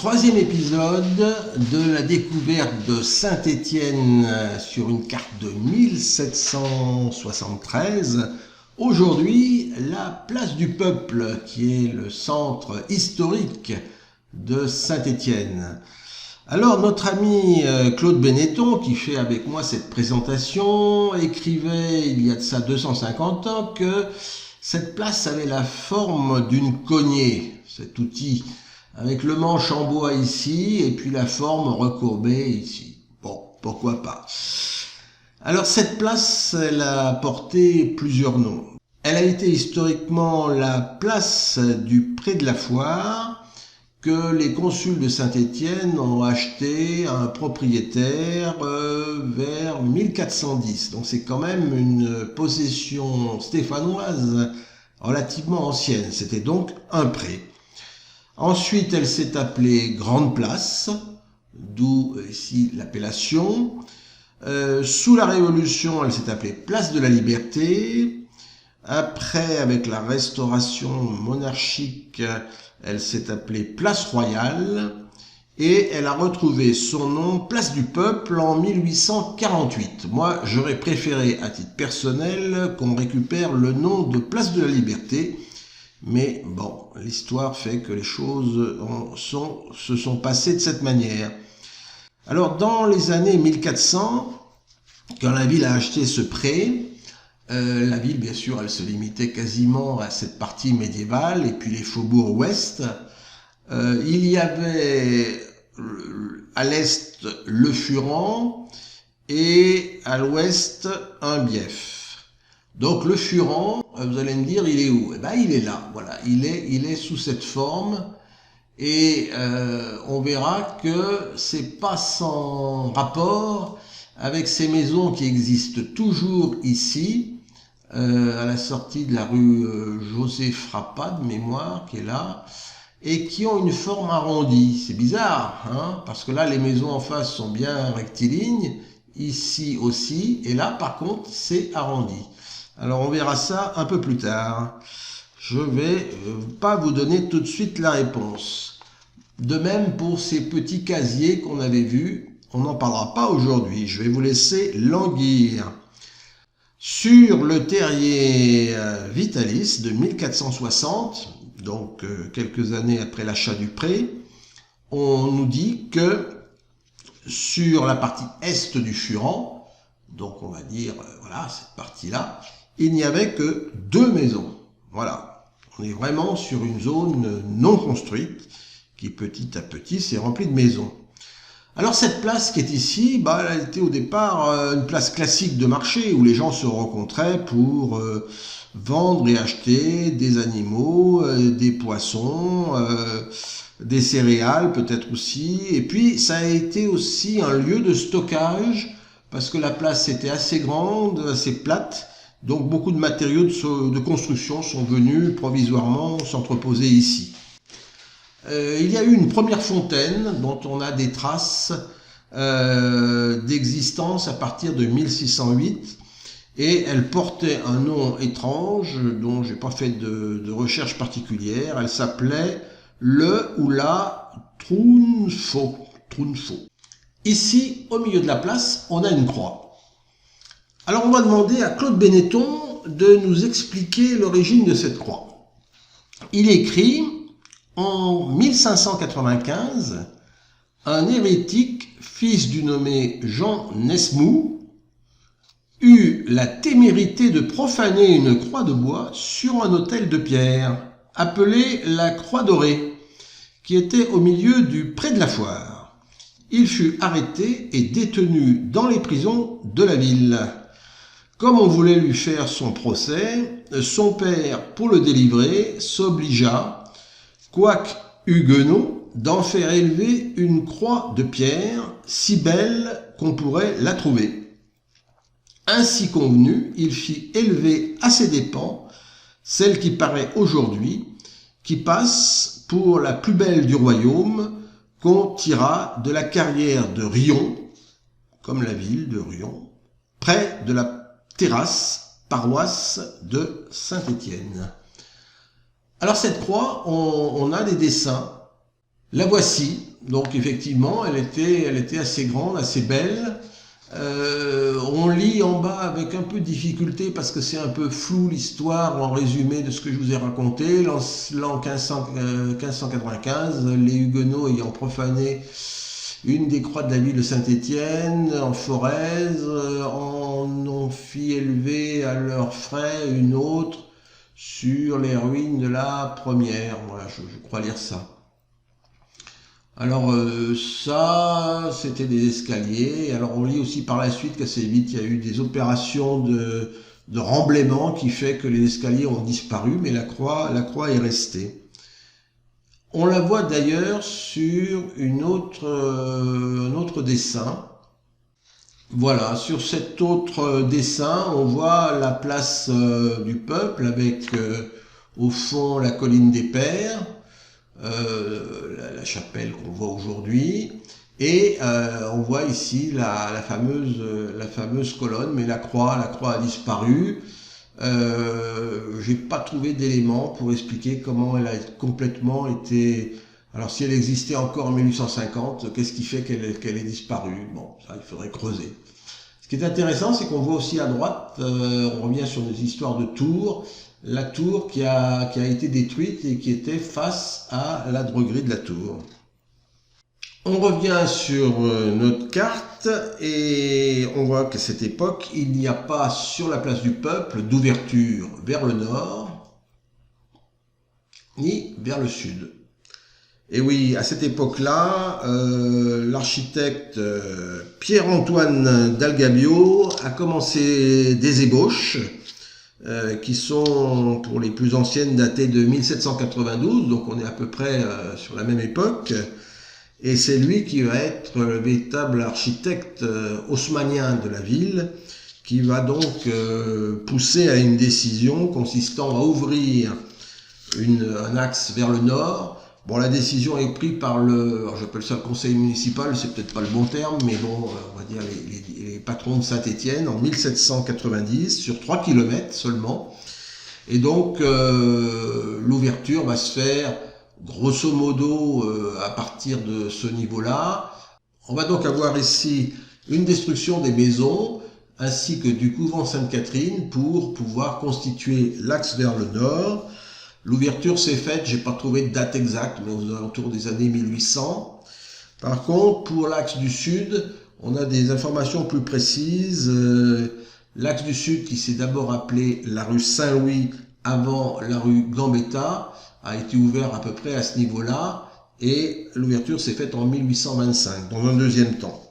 Troisième épisode de la découverte de Saint-Étienne sur une carte de 1773. Aujourd'hui, la place du Peuple, qui est le centre historique de Saint-Étienne. Alors, notre ami Claude Benetton, qui fait avec moi cette présentation, écrivait il y a de ça 250 ans que cette place avait la forme d'une cognée, cet outil, avec le manche en bois ici et puis la forme recourbée ici. Bon, pourquoi pas. Alors cette place, elle a porté plusieurs noms. Elle a été historiquement la place du Pré de la Foire que les consuls de Saint-Étienne ont acheté à un propriétaire vers 1410. Donc c'est quand même une possession stéphanoise relativement ancienne. C'était donc un pré. Ensuite, elle s'est appelée Grande Place, d'où ici l'appellation. Sous la Révolution, elle s'est appelée Place de la Liberté. Après, avec la Restauration monarchique, elle s'est appelée Place Royale. Et elle a retrouvé son nom Place du Peuple en 1848. Moi, j'aurais préféré, à titre personnel, qu'on récupère le nom de Place de la Liberté. Mais bon, l'histoire fait que les choses se sont passées de cette manière. Alors, dans les années 1400, quand la ville a acheté ce pré, la ville, bien sûr, elle se limitait quasiment à cette partie médiévale et puis les faubourgs ouest. Il y avait à l'est le Furan et à l'ouest un bief. Donc le Furan, vous allez me dire, il est où? Eh ben, il est là, voilà, il est sous cette forme et on verra que c'est pas sans rapport avec ces maisons qui existent toujours ici, à la sortie de la rue José Frappa de mémoire, qui est là, et qui ont une forme arrondie. C'est bizarre, hein, parce que là, les maisons en face sont bien rectilignes, ici aussi, et là, par contre, c'est arrondi. Alors, on verra ça un peu plus tard. Je vais pas vous donner tout de suite la réponse. De même pour ces petits casiers qu'on avait vus, on n'en parlera pas aujourd'hui. Je vais vous laisser languir. Sur le terrier Vitalis de 1460, donc quelques années après l'achat du pré, on nous dit que sur la partie est du Furan, donc on va dire, voilà, cette partie-là, il n'y avait que 2 maisons. Voilà, on est vraiment sur une zone non construite qui petit à petit s'est remplie de maisons. Alors cette place qui est ici, elle était au départ une place classique de marché où les gens se rencontraient pour vendre et acheter des animaux, des poissons, des céréales peut-être aussi. Et puis ça a été aussi un lieu de stockage parce que la place était assez grande, assez plate. Donc beaucoup de matériaux de construction sont venus provisoirement s'entreposer ici. Il y a eu une première fontaine dont on a des traces d'existence à partir de 1608 et elle portait un nom étrange dont j'ai pas fait de recherche particulière. Elle s'appelait le ou la Trunfo. Ici, au milieu de la place, on a une croix. Alors on va demander à Claude Benetton de nous expliquer l'origine de cette croix. Il écrit en 1595, un hérétique, fils du nommé Jean Nesmou, eut la témérité de profaner une croix de bois sur un autel de pierre, appelé la Croix Dorée, qui était au milieu du Pré de la Foire. Il fut arrêté et détenu dans les prisons de la ville. Comme on voulait lui faire son procès, son père, pour le délivrer, s'obligea, quoique huguenot, d'en faire élever une croix de pierre si belle qu'on pourrait la trouver. Ainsi convenu, il fit élever à ses dépens celle qui paraît aujourd'hui, qui passe pour la plus belle du royaume, qu'on tira de la carrière de Rion, comme la ville de Rion, près de la terrasse, paroisse de Saint-Étienne. Alors cette croix, on a des dessins La voici. Donc effectivement, elle était assez grande, assez belle. On lit en bas avec un peu de difficulté parce que c'est un peu flou l'histoire en résumé de ce que je vous ai raconté. L'an 1595, les Huguenots ayant profané une des croix de la ville de Saint-Étienne en Forez en ont fait élever à leurs frais une autre sur les ruines de la première. Voilà, je crois lire ça. Alors ça, c'était des escaliers. Alors on lit aussi par la suite qu'assez vite, il y a eu des opérations de remblaiement qui fait que les escaliers ont disparu, mais la croix est restée. On la voit d'ailleurs sur un autre dessin. Voilà, sur cet autre dessin, on voit la place du peuple avec au fond la colline des Pères. La chapelle qu'on voit aujourd'hui, et on voit ici la fameuse colonne, mais la croix a disparu. J'ai pas trouvé d'éléments pour expliquer comment elle a complètement été. Alors si elle existait encore en 1850, qu'est-ce qui fait qu'elle est disparue? Bon, ça il faudrait creuser. Ce qui est intéressant, c'est qu'on voit aussi à droite, on revient sur des histoires de tours, la tour qui a été détruite et qui était face à la droguerie de la tour. On revient sur notre carte et on voit qu'à cette époque, il n'y a pas sur la place du peuple d'ouverture vers le nord ni vers le sud. Et oui, à cette époque-là, l'architecte Pierre-Antoine Dalgabio a commencé des ébauches qui sont pour les plus anciennes datées de 1792, donc on est à peu près sur la même époque, et c'est lui qui va être le véritable architecte haussmannien de la ville, qui va donc pousser à une décision consistant à ouvrir un axe vers le nord. Bon, la décision est prise par alors j'appelle ça le conseil municipal, c'est peut-être pas le bon terme, mais bon, on va dire les patrons de Saint-Étienne en 1790 sur 3 km seulement. Et donc, l'ouverture va se faire grosso modo à partir de ce niveau-là. On va donc avoir ici une destruction des maisons ainsi que du couvent Sainte-Catherine pour pouvoir constituer l'axe vers le nord. L'ouverture s'est faite, j'ai pas trouvé de date exacte, mais aux alentours des années 1800. Par contre, pour l'axe du sud, on a des informations plus précises. L'axe du sud, qui s'est d'abord appelé la rue Saint-Louis avant la rue Gambetta, a été ouvert à peu près à ce niveau-là, et l'ouverture s'est faite en 1825, dans un deuxième temps.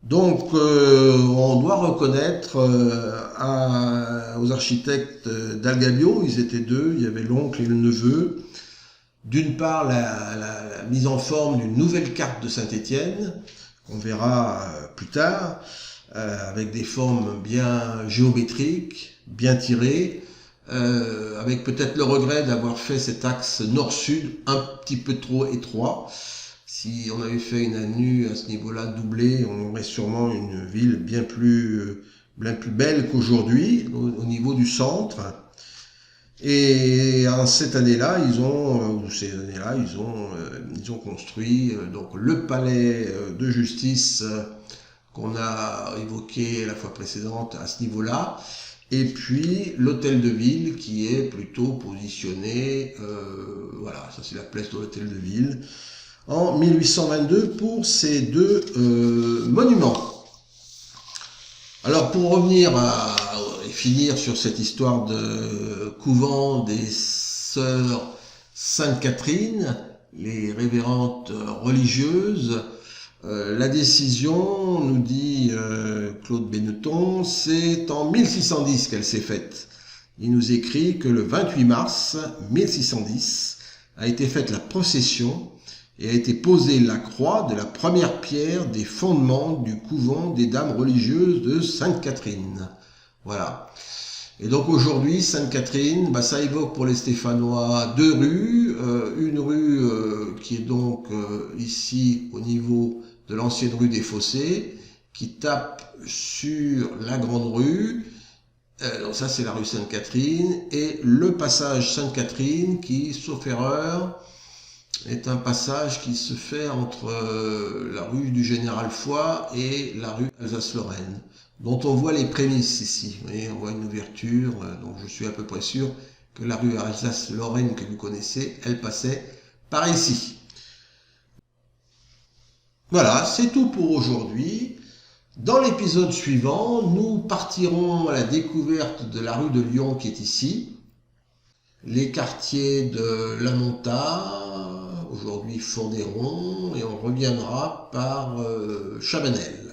Donc, on doit reconnaître aux architectes Dalgabio, ils étaient deux, il y avait l'oncle et le neveu, d'une part la mise en forme d'une nouvelle carte de Saint-Étienne, qu'on verra plus tard, avec des formes bien géométriques, bien tirées, avec peut-être le regret d'avoir fait cet axe nord-sud un petit peu trop étroit. Si on avait fait une avenue à ce niveau-là doublée, on aurait sûrement une ville bien plus belle qu'aujourd'hui au niveau du centre. Et en cette année-là, ils ont construit donc le palais de justice qu'on a évoqué la fois précédente à ce niveau-là, et puis l'hôtel de ville qui est plutôt positionné, voilà, ça c'est la place de l'hôtel de ville, en 1822 pour ces deux monuments. Alors pour revenir et finir sur cette histoire de couvent des sœurs Sainte-Catherine, les révérentes religieuses, la décision, nous dit Claude Benneton, c'est en 1610 qu'elle s'est faite. Il nous écrit que le 28 mars 1610 a été faite la procession et a été posée la croix de la première pierre des fondements du couvent des dames religieuses de Sainte-Catherine. Voilà. Et donc aujourd'hui, Sainte-Catherine, ça évoque pour les Stéphanois deux rues. Une rue qui est donc ici au niveau de l'ancienne rue des Fossés, qui tape sur la grande rue. Donc ça c'est la rue Sainte-Catherine, et le passage Sainte-Catherine qui, sauf erreur, est un passage qui se fait entre la rue du Général Foy et la rue Alsace-Lorraine, dont on voit les prémices ici. Vous voyez, on voit une ouverture, donc je suis à peu près sûr que la rue Alsace-Lorraine que vous connaissez, elle passait par ici. Voilà, c'est tout pour aujourd'hui. Dans l'épisode suivant, nous partirons à la découverte de la rue de Lyon qui est ici, les quartiers de La Monta, aujourd'hui Fournéron, et on reviendra par Chabanel.